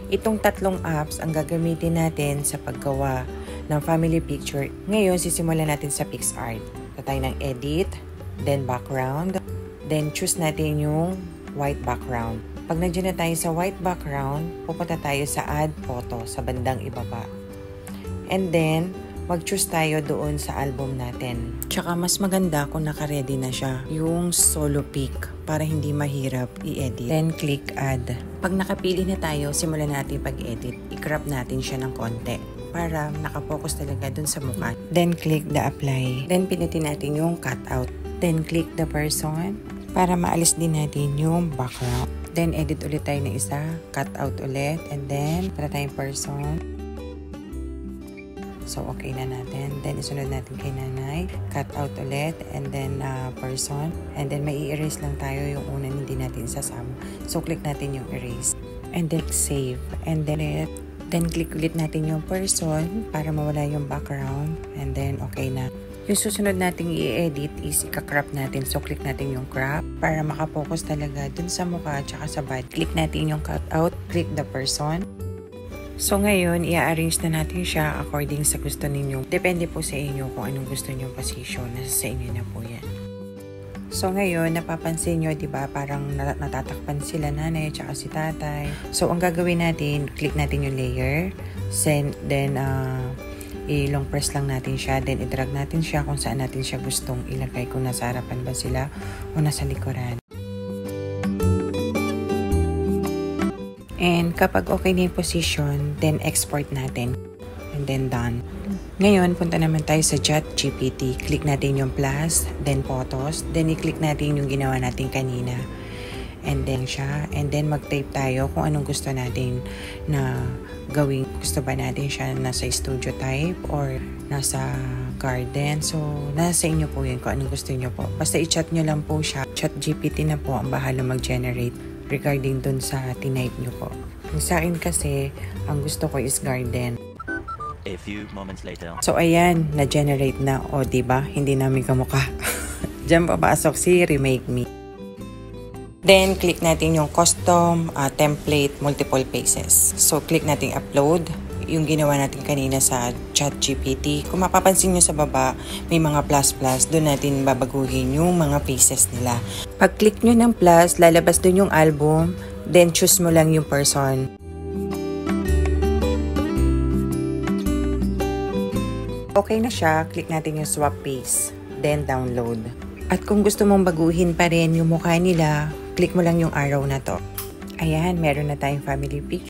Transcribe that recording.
Itong tatlong apps ang gagamitin natin sa paggawa ng family picture. Ngayon, sisimulan natin sa PicsArt. Ito tayo ng edit, then background, then choose natin yung white background. Pag nandiyan na tayo sa white background, pupunta tayo sa add photo sa bandang ibaba. And then, mag-choose tayo doon sa album natin. Tsaka mas maganda kung naka-ready na siya, yung solo pic, para hindi mahirap i-edit. Then click add. Pag nakapili na tayo, simulan natin pag-edit. I-crop natin siya ng konti para nakapokus talaga dun sa mukha. Then click the apply. Then pinutin natin yung cutout. Then click the person para maalis din natin yung background. Then edit ulit tayo ng isa, cutout ulit, and then para tayong person. So, okay na natin. Then, isunod natin kay nanay. Cut out ulit. And then, person. And then, may i-erase lang tayo yung una hindi natin isasama. So, click natin yung erase. And then, save. And then, click ulit natin yung person para mawala yung background. And then, okay na. Yung susunod nating i-edit is ika-crop natin. So, click natin yung crop para makapokus talaga dun sa mukha at saka sa body. Click natin yung cut out. Click the person. So ngayon, i-arrange na natin siya according sa gusto ninyo. Depende po sa inyo kung anong gusto nyong position. Nasa sa inyo na po yan. So ngayon, napapansin nyo, diba, parang natatakpan sila nanay at si tatay. So ang gagawin natin, click natin yung layer. Then, i-long press lang natin siya. Then, i-drag natin siya kung saan natin siya gustong ilagay. Kung nasa harapan ba sila o nasa likuran. And kapag okay na yung position, then export natin. And then done. Ngayon, punta naman tayo sa ChatGPT. Click natin yung plus, then photos. Then i-click natin yung ginawa natin kanina. And then siya. And then mag-type tayo kung anong gusto natin na gawin. Gusto ba natin siya nasa studio type or nasa garden. So, nasa inyo po yun kung anong gusto nyo po. Basta i-chat nyo lang po siya. ChatGPT na po ang bahala mag-generate regarding dun sa tinype nyo po. Sa akin kasi, ang gusto ko is garden. A few moments later. So, ayan, na-generate na. O, diba? Hindi namin kamukha. Diyan papasok si Remake Me. Then, click natin yung custom, template, multiple faces. So, click natin upload. Yung ginawa natin kanina sa ChatGPT. Kung mapapansin nyo sa baba, may mga plus. Doon natin babaguhin yung mga faces nila. Pag click nyo ng plus, lalabas doon yung album. Then choose mo lang yung person. Okay na siya, click natin yung swap face. Then download. At kung gusto mong baguhin pa rin yung mukha nila, click mo lang yung arrow na to. Ayan, meron na tayong family picture.